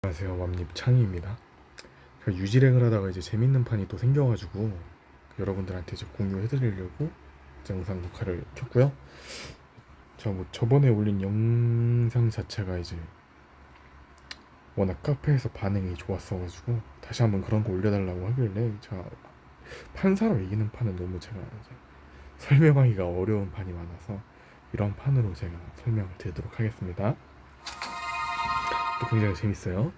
안녕하세요. 맘님 창희입니다. 제가 유지랭을 하다가 이제 재밌는 판이 또 생겨가지고 여러분들한테 이제 공유해드리려고 영상 녹화를 켰고요. 제가 뭐 저번에 올린 영상 자체가 이제 워낙 카페에서 반응이 좋았어가지고 다시 한번 그런 거 올려달라고 하길래 제가 판사로 이기는 판은 너무 제가 이제 설명하기가 어려운 판이 많아서 이런 판으로 제가 설명을 드리도록 하겠습니다. 또 굉장히 재밌어요.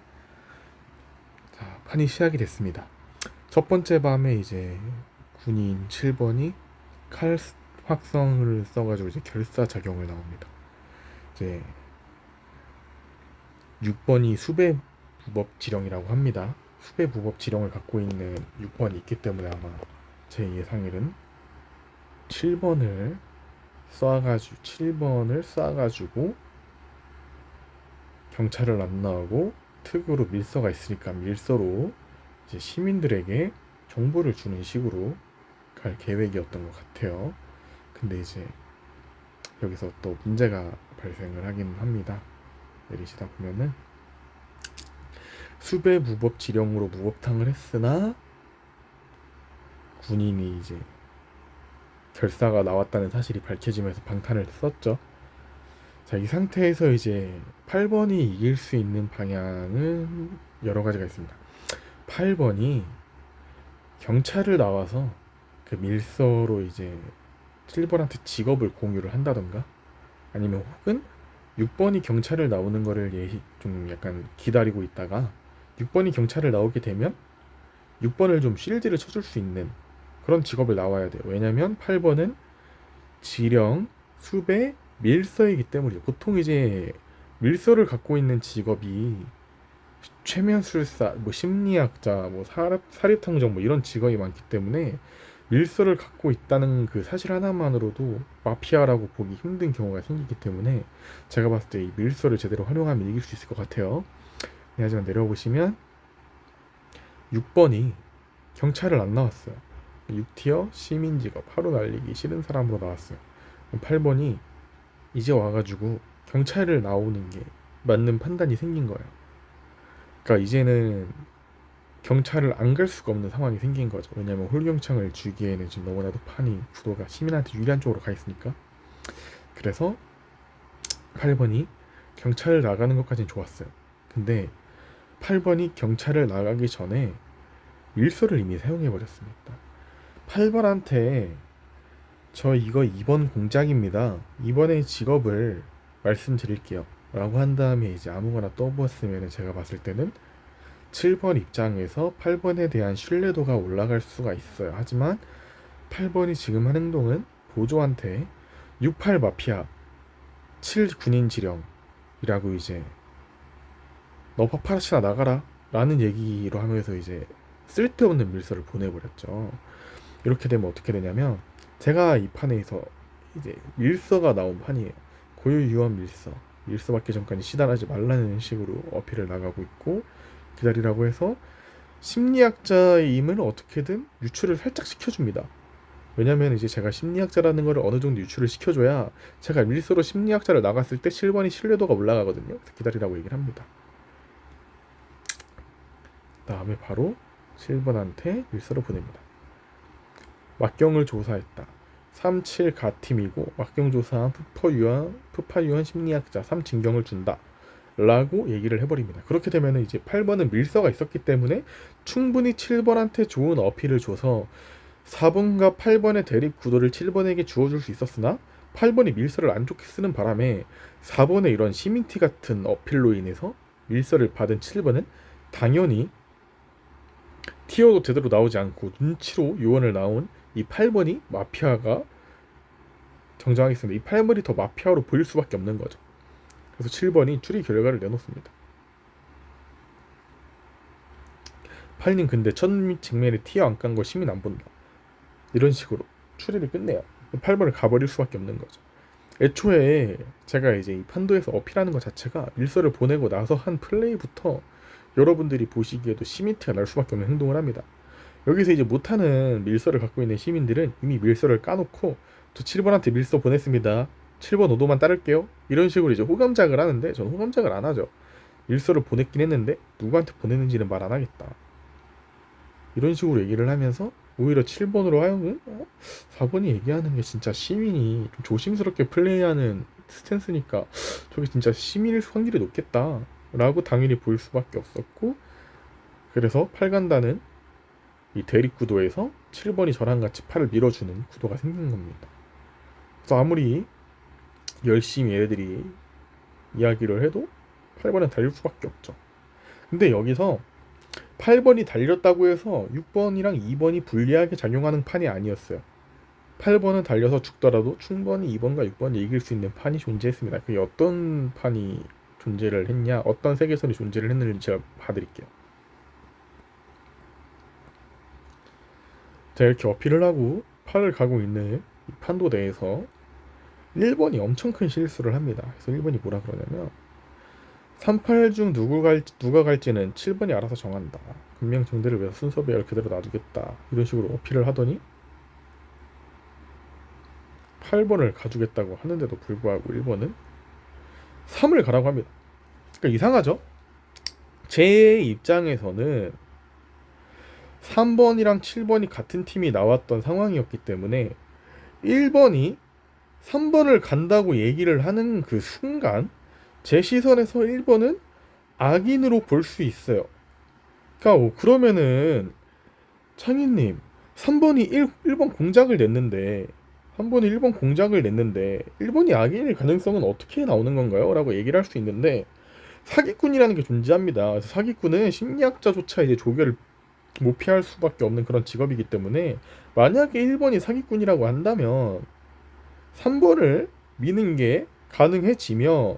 자, 판이 시작이 됐습니다. 첫 번째 밤에 이제 군인 7번이 칼 확성을 써가지고 이제 결사 작용을 나옵니다. 이제 6번이 수배 부법 지령이라고 합니다. 수배 부법 지령을 갖고 있는 6번이 있기 때문에 아마 제 예상일은 7번을 쏴가지고 경찰을 안 나오고 특으로 밀서가 있으니까 밀서로 이제 시민들에게 정보를 주는 식으로 갈 계획이었던 것 같아요. 근데 이제 여기서 또 문제가 발생을 하긴 합니다. 내리시다 보면은 수배 무법 지령으로 무법탕을 했으나 군인이 이제 결사가 나왔다는 사실이 밝혀지면서 방탄을 썼죠. 자, 이 상태에서 이제 8번이 이길 수 있는 방향은 여러 가지가 있습니다. 8번이 경찰을 나와서 그 밀서로 이제 7번한테 직업을 공유를 한다던가 아니면 혹은 6번이 경찰을 나오는 거를 좀 약간 기다리고 있다가 6번이 경찰을 나오게 되면 6번을 좀 실드를 쳐줄 수 있는 그런 직업을 나와야 돼요. 왜냐면 8번은 지령, 수배, 밀서이기 때문이죠. 보통 이제 밀서를 갖고 있는 직업이 최면술사, 뭐 심리학자, 뭐 사립탐정 뭐 이런 직업이 많기 때문에 밀서를 갖고 있다는 그 사실 하나만으로도 마피아라고 보기 힘든 경우가 생기기 때문에 제가 봤을 때 이 밀서를 제대로 활용하면 이길 수 있을 것 같아요. 네, 하지만 내려보시면 6번이 경찰을 안 나왔어요. 6티어 시민직업 하루 날리기 싫은 사람으로 나왔어요. 8번이 이제 와가지고 경찰을 나오는 게 맞는 판단이 생긴 거예요. 그러니까 이제는 경찰을 안 갈 수가 없는 상황이 생긴 거죠. 왜냐면 홀경창을 주기에는 지금 너무나도 판이 구도가 시민한테 유리한 쪽으로 가 있으니까. 그래서 8번이 경찰을 나가는 것까지는 좋았어요. 근데 8번이 경찰을 나가기 전에 밀서를 이미 사용해 버렸습니다. 8번한테 저 이거 2번 공작입니다. 2번의 직업을 말씀드릴게요. 라고 한 다음에 이제 아무거나 떠보았으면 제가 봤을 때는 7번 입장에서 8번에 대한 신뢰도가 올라갈 수가 있어요. 하지만 8번이 지금 한 행동은 보조한테 68 마피아 7 군인 지령이라고 이제 너 파파라치나 나가라 라는 얘기로 하면서 이제 쓸데없는 밀서를 보내버렸죠. 이렇게 되면 어떻게 되냐면 제가 이 판에서 이제 밀서가 나온 판이에요. 고유유언 밀서 받기 전까지 시달하지 말라는 식으로 어필을 나가고 있고 기다리라고 해서 심리학자임을 어떻게든 유출을 살짝 시켜줍니다. 왜냐면 이제 제가 심리학자라는 걸 어느 정도 유출을 시켜줘야 제가 밀서로 심리학자를 나갔을 때 7번이 신뢰도가 올라가거든요. 기다리라고 얘기를 합니다. 다음에 바로 7번한테 밀서를 보냅니다. 막경을 조사했다. 37 가팀이고 막경 조사한 푸파유한 심리학자 3 진경을 준다. 라고 얘기를 해버립니다. 그렇게 되면 이제 8번은 밀서가 있었기 때문에 충분히 7번한테 좋은 어필을 줘서 4번과 8번의 대립 구도를 7번에게 주어줄 수 있었으나 8번이 밀서를 안 좋게 쓰는 바람에 4번의 이런 시민티 같은 어필로 인해서 밀서를 받은 7번은 당연히 티어도 제대로 나오지 않고 눈치로 요원을 나온 이 8번이 마피아가 정정하겠습니다. 이 8번이 더 마피아로 보일 수밖에 없는 거죠. 그래서 7번이 추리 결과를 내놓습니다. 8님 근데 첫 직면에 티어 안 깐 거 시민 안 본다. 이런 식으로 추리를 끝내요. 8번을 가버릴 수밖에 없는 거죠. 애초에 제가 이제 이 판도에서 어필하는 것 자체가 밀서를 보내고 나서 한 플레이부터 여러분들이 보시기에도 시민티가 날 수밖에 없는 행동을 합니다. 여기서 이제 못하는 밀서를 갖고 있는 시민들은 이미 밀서를 까놓고 저 7번한테 밀서 보냈습니다. 7번 오도만 따를게요. 이런 식으로 이제 호감작을 하는데 저는 호감작을 안 하죠. 일서를 보냈긴 했는데 누구한테 보냈는지는 말 안 하겠다. 이런 식으로 얘기를 하면서 오히려 7번으로 하여금 4번이 얘기하는 게 진짜 시민이 좀 조심스럽게 플레이하는 스탠스니까 저게 진짜 시민일 확률이 높겠다 라고 당연히 보일 수밖에 없었고, 그래서 8간다는 이 대립 구도에서 7번이 저랑 같이 팔을 밀어주는 구도가 생긴 겁니다. 그래서 아무리 열심히 얘네들이 이야기를 해도 8번은 달릴 수밖에 없죠. 근데 여기서 8번이 달렸다고 해서 6번이랑 2번이 불리하게 작용하는 판이 아니었어요. 8번은 달려서 죽더라도 충분히 2번과 6번이 이길 수 있는 판이 존재했습니다. 그게 어떤 판이 존재를 했냐, 어떤 세계선이 존재를 했는지 제가 봐드릴게요. 자, 이렇게 어필을 하고 판을 가고 있는 이 판도 내에서 1번이 엄청 큰 실수를 합니다. 그래서 1번이 뭐라 그러냐면 38 중 누가 갈지는 7번이 알아서 정한다. 금명 정대를 위해서 순서 배열 그대로 놔두겠다. 이런 식으로 어필을 하더니 8번을 가주겠다고 하는데도 불구하고 1번은 3을 가라고 합니다. 그러니까 이상하죠? 제 입장에서는 3번이랑 7번이 같은 팀이 나왔던 상황이었기 때문에 1번이 3번을 간다고 얘기를 하는 그 순간 제 시선에서 1번은 악인으로 볼 수 있어요. 그러니까 그러면은 창희님 3번이 1번 공작을 냈는데 3번이 1번 공작을 냈는데 1번이 악인일 가능성은 어떻게 나오는 건가요? 라고 얘기를 할 수 있는데 사기꾼이라는 게 존재합니다. 그래서 사기꾼은 심리학자조차 이제 조결을 못 피할 수밖에 없는 그런 직업이기 때문에 만약에 1번이 사기꾼이라고 한다면 3번을 미는 게 가능해지며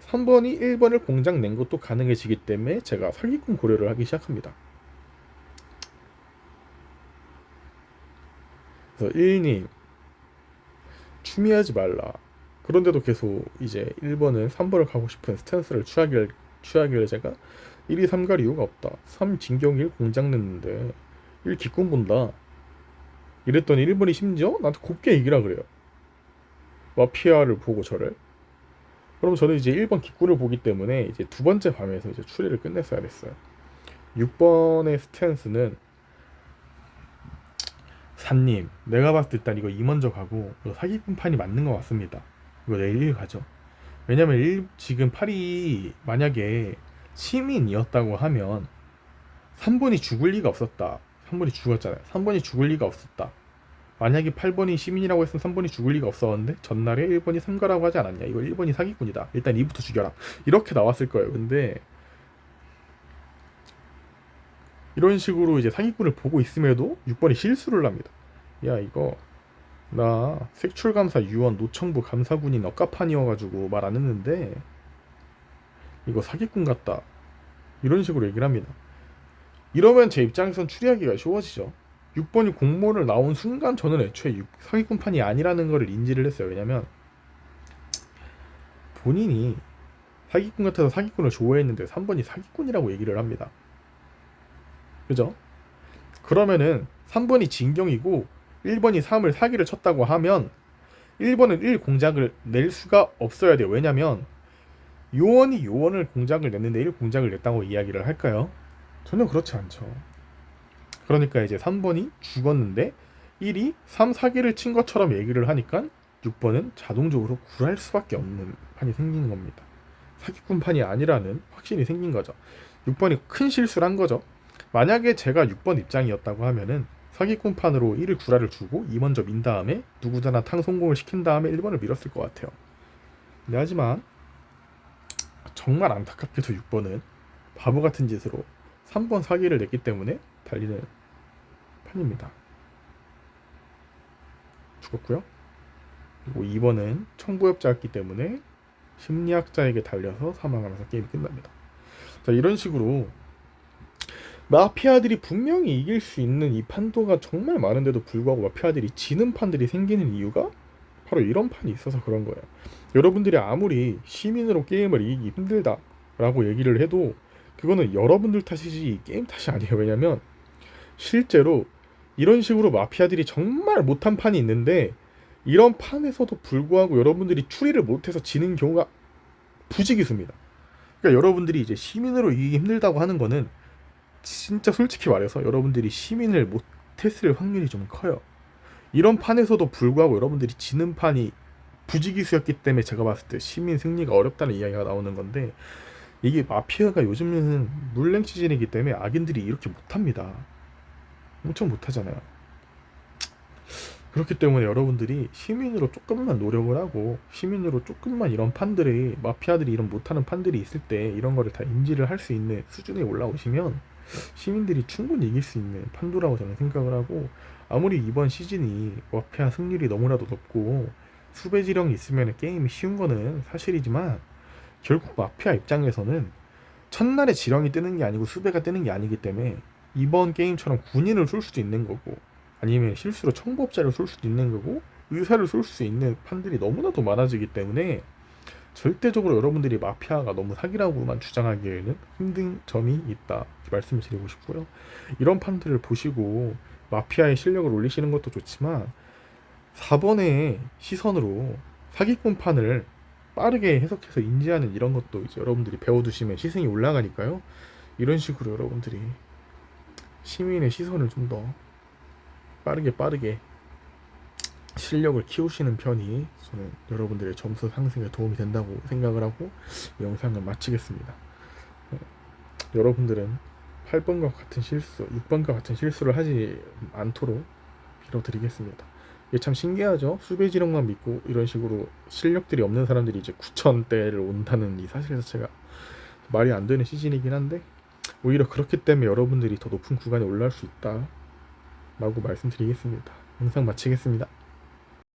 3번이 1번을 공작 낸 것도 가능해지기 때문에 제가 사기꾼 고려를 하기 시작합니다. 그래서 1님 추미하지 말라. 그런데도 계속 이제 1번은 3번을 가고 싶은 스탠스를 취하길래 제가 1, 2, 3 갈 이유가 없다. 3 진경 1 공작 냈는데 1 기꾼 본다. 이랬더니 1번이 심지어 나한테 곱게 얘기라 그래요. 마피아를 보고 저를. 그럼 저는 이제 1번 기꾼을 보기 때문에 이제 두 번째 밤에서 이제 추리를 끝냈어야 됐어요. 6번의 스탠스는 산님, 내가 봤을 때 일단 이거 2 먼저 가고 이거 사기꾼 판이 맞는 것 같습니다. 이거 내일 1 가죠. 왜냐면 지금 8이 만약에 시민이었다고 하면 3번이 죽을 리가 없었다. 3번이 죽었잖아요. 3번이 죽을 리가 없었다. 만약에 8번이 시민이라고 했으면 3번이 죽을 리가 없었는데 전날에 1번이 삼가라고 하지 않았냐. 이거 1번이 사기꾼이다. 일단 2부터 죽여라. 이렇게 나왔을 거예요. 근데 이런 식으로 이제 사기꾼을 보고 있음에도 6번이 실수를 합니다. 야, 이거 나 색출감사 유언 노청부 감사군인 억가판이어가지고 말 안 했는데 이거 사기꾼 같다. 이런 식으로 얘기를 합니다. 이러면 제 입장에선 추리하기가 쉬워지죠. 6번이 공모를 나온 순간 저는 애초에 사기꾼판이 아니라는 것을 인지를 했어요. 왜냐면 본인이 사기꾼 같아서 사기꾼을 좋아했는데 3번이 사기꾼이라고 얘기를 합니다. 그죠? 그러면은 3번이 진경이고 1번이 3을 사기를 쳤다고 하면 1번은 1 공작을 낼 수가 없어야 돼요. 왜냐면 요원이 요원을 공작을 냈는데 1 공작을 냈다고 이야기를 할까요? 전혀 그렇지 않죠. 그러니까 이제 3번이 죽었는데 1이 3 사기를 친 것처럼 얘기를 하니까 6번은 자동적으로 굴할 수밖에 없는 판이 생기는 겁니다. 사기꾼 판이 아니라는 확신이 생긴 거죠. 6번이 큰 실수를 한 거죠. 만약에 제가 6번 입장이었다고 하면은 사기꾼 판으로 1을 구라를 주고 2 먼저 민 다음에 누구나 탕 성공을 시킨 다음에 1번을 밀었을 것 같아요. 근데 하지만 정말 안타깝게도 6번은 바보 같은 짓으로 3번 사기를 냈기 때문에 달리는 판입니다. 죽었고요. 그리고 2번은 청부업자였기 때문에 심리학자에게 달려서 사망하면서 게임이 끝납니다. 자, 이런 식으로 마피아들이 분명히 이길 수 있는 이 판도가 정말 많은데도 불구하고 마피아들이 지는 판들이 생기는 이유가 바로 이런 판이 있어서 그런 거예요. 여러분들이 아무리 시민으로 게임을 이기기 힘들다라고 얘기를 해도 그거는 여러분들 탓이지 게임 탓이 아니에요. 왜냐면 실제로 이런 식으로 마피아들이 정말 못한 판이 있는데 이런 판에서도 불구하고 여러분들이 추리를 못해서 지는 경우가 부지기수입니다. 그러니까 여러분들이 이제 시민으로 이기기 힘들다고 하는 거는 진짜 솔직히 말해서 여러분들이 시민을 못했을 확률이 좀 커요. 이런 판에서도 불구하고 여러분들이 지는 판이 부지기수였기 때문에 제가 봤을 때 시민 승리가 어렵다는 이야기가 나오는 건데, 이게 마피아가 요즘은 물냉 시즌이기 때문에 악인들이 이렇게 못합니다. 엄청 못하잖아요. 그렇기 때문에 여러분들이 시민으로 조금만 노력을 하고 시민으로 조금만 이런 판들이, 마피아들이 이런 못하는 판들이 있을 때 이런 거를 다 인지를 할 수 있는 수준에 올라오시면 시민들이 충분히 이길 수 있는 판도라고 저는 생각을 하고, 아무리 이번 시즌이 마피아 승률이 너무나도 높고 수배지령이 있으면 게임이 쉬운 거는 사실이지만, 결국 마피아 입장에서는 첫날에 지령이 뜨는 게 아니고 수배가 뜨는 게 아니기 때문에 이번 게임처럼 군인을 쏠 수도 있는 거고, 아니면 실수로 청부업자를 쏠 수도 있는 거고, 의사를 쏠 수 있는 판들이 너무나도 많아지기 때문에 절대적으로 여러분들이 마피아가 너무 사기라고만 주장하기에는 힘든 점이 있다, 말씀을 드리고 싶고요. 이런 판들을 보시고 마피아의 실력을 올리시는 것도 좋지만 4번의 시선으로 사기꾼 판을 빠르게 해석해서 인지하는 이런 것도 이제 여러분들이 배워두시면 시승이 올라가니까요. 이런 식으로 여러분들이 시민의 시선을 좀 더 빠르게 실력을 키우시는 편이 저는 여러분들의 점수 상승에 도움이 된다고 생각을 하고 이 영상을 마치겠습니다. 여러분들은 8번과 같은 실수, 6번과 같은 실수를 하지 않도록 빌어드리겠습니다. 이게 참 신기하죠? 수배지령만 믿고 이런 식으로 실력들이 없는 사람들이 이제 9,000대를 온다는 이 사실 자체가 말이 안 되는 시즌이긴 한데, 오히려 그렇기 때문에 여러분들이 더 높은 구간에 올라올 수 있다 라고 말씀드리겠습니다. 영상 마치겠습니다.